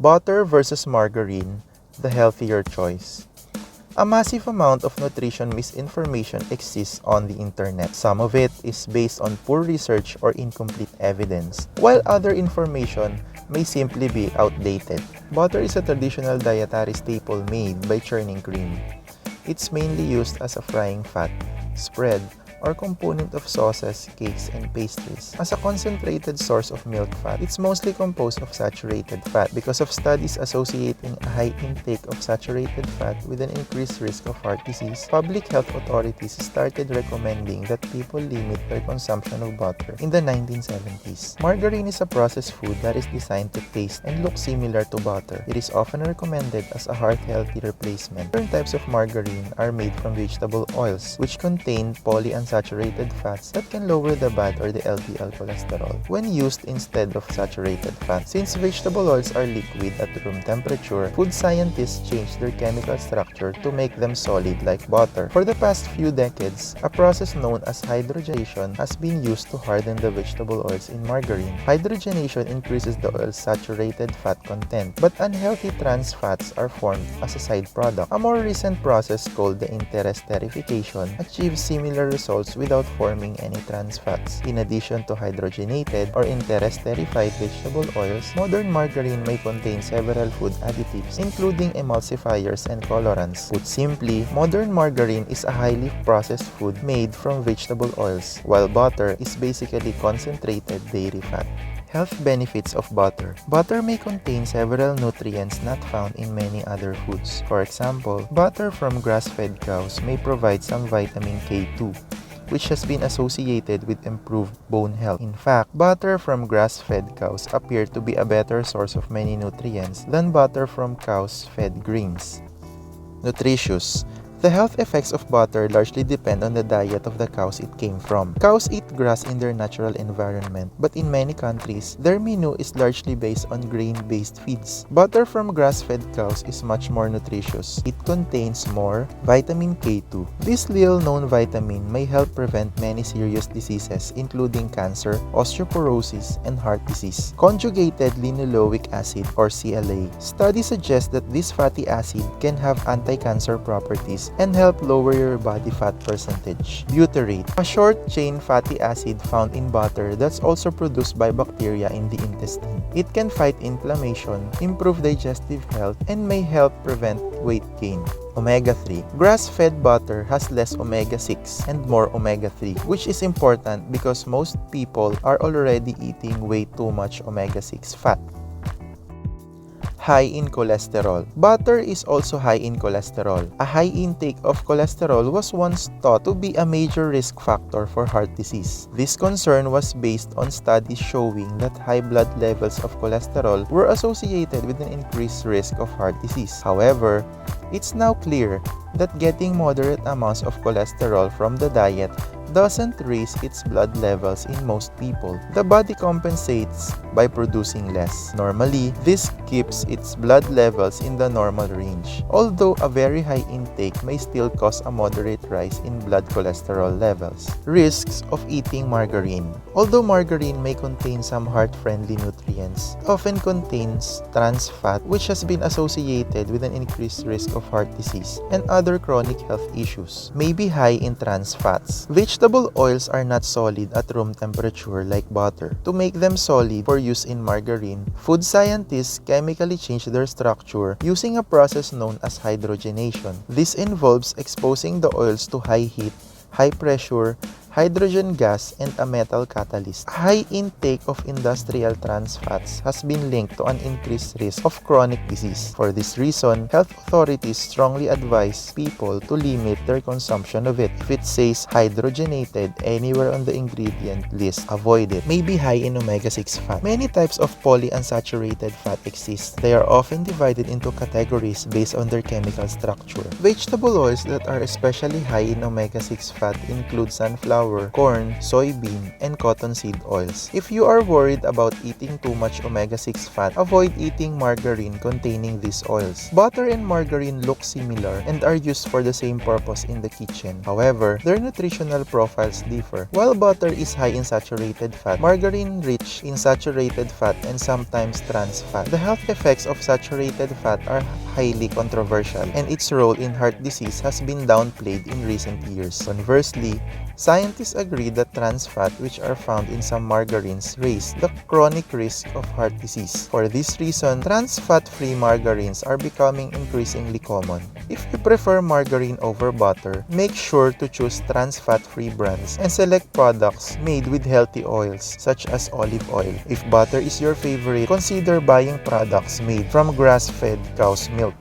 Butter versus margarine, the healthier choice. A massive amount of nutrition misinformation exists on the internet. Some of it is based on poor research or incomplete evidence, while other information may simply be outdated. Butter is a traditional dietary staple made by churning cream. It's mainly used as a frying fat, spread, or component of sauces, cakes, and pastries. As a concentrated source of milk fat, it's mostly composed of saturated fat because of studies associating a high intake of saturated fat with an increased risk of heart disease. Public health authorities started recommending that people limit their consumption of butter in the 1970s. Margarine is a processed food that is designed to taste and look similar to butter. It is often recommended as a heart-healthy replacement. Different types of margarine are made from vegetable oils, which contain polyunsaturated fats that can lower the bad or the LDL cholesterol when used instead of saturated fat. Since vegetable oils are liquid at room temperature, food scientists change their chemical structure to make them solid like butter. For the past few decades, a process known as hydrogenation has been used to harden the vegetable oils in margarine. Hydrogenation increases the oil's saturated fat content, but unhealthy trans fats are formed as a side product. A more recent process called the interesterification achieves similar results without forming any trans fats. In addition to hydrogenated or interesterified vegetable oils, modern margarine may contain several food additives, including emulsifiers and colorants. Put simply, modern margarine is a highly processed food made from vegetable oils, while butter is basically concentrated dairy fat. Health benefits of butter. Butter may contain several nutrients not found in many other foods. For example, butter from grass-fed cows may provide some vitamin K2, which has been associated with improved bone health. In fact, butter from grass-fed cows appear to be a better source of many nutrients than butter from cows fed grains. Nutritious. The health effects of butter largely depend on the diet of the cows it came from. Cows eat grass in their natural environment, but in many countries, their menu is largely based on grain-based feeds. Butter from grass-fed cows is much more nutritious. It contains more vitamin K2. This little-known vitamin may help prevent many serious diseases, including cancer, osteoporosis, and heart disease. Conjugated linoleic acid, or CLA. Studies suggest that this fatty acid can have anti-cancer properties and help lower your body fat percentage. Butyrate, a short-chain fatty acid found in butter that's also produced by bacteria in the intestine. It can fight inflammation, improve digestive health, and may help prevent weight gain. Omega-3. Grass-fed butter has less omega-6 and more omega-3, which is important because most people are already eating way too much omega-6 fat. High in cholesterol. Butter is also high in cholesterol. A high intake of cholesterol was once thought to be a major risk factor for heart disease. This concern was based on studies showing that high blood levels of cholesterol were associated with an increased risk of heart disease. However, it's now clear that getting moderate amounts of cholesterol from the diet doesn't raise its blood levels in most people. The body compensates by producing less. Normally, this keeps its blood levels in the normal range, although a very high intake may still cause a moderate rise in blood cholesterol levels. Risks of eating margarine. Although margarine may contain some heart-friendly nutrients, it often contains trans fat, which has been associated with an increased risk of heart disease and other chronic health issues. May be high in trans fats. Vegetable oils are not solid at room temperature like butter. To make them solid for use in margarine, food scientists chemically change their structure using a process known as hydrogenation. This involves exposing the oils to high heat, high pressure, hydrogen gas, and a metal catalyst. A high intake of industrial trans fats has been linked to an increased risk of chronic disease. For this reason, health authorities strongly advise people to limit their consumption of it. If it says hydrogenated anywhere on the ingredient list, avoid it. May be high in omega-6 fat. Many types of polyunsaturated fat exist. They are often divided into categories based on their chemical structure. Vegetable oils that are especially high in omega-6 fat include sunflower sunflower, corn, soybean, and cottonseed oils. If you are worried about eating too much omega-6 fat, avoid eating margarine containing these oils. Butter and margarine look similar and are used for the same purpose in the kitchen. However, their nutritional profiles differ. While butter is high in saturated fat, margarine rich in saturated fat and sometimes trans fat. The health effects of saturated fat are highly controversial, and its role in heart disease has been downplayed in recent years. Conversely, scientists agree that trans fat, which are found in some margarines, raise the chronic risk of heart disease. For this reason, trans fat-free margarines are becoming increasingly common. If you prefer margarine over butter, make sure to choose trans fat-free brands and select products made with healthy oils such as olive oil. If butter is your favorite, consider buying products made from grass-fed cow's milk.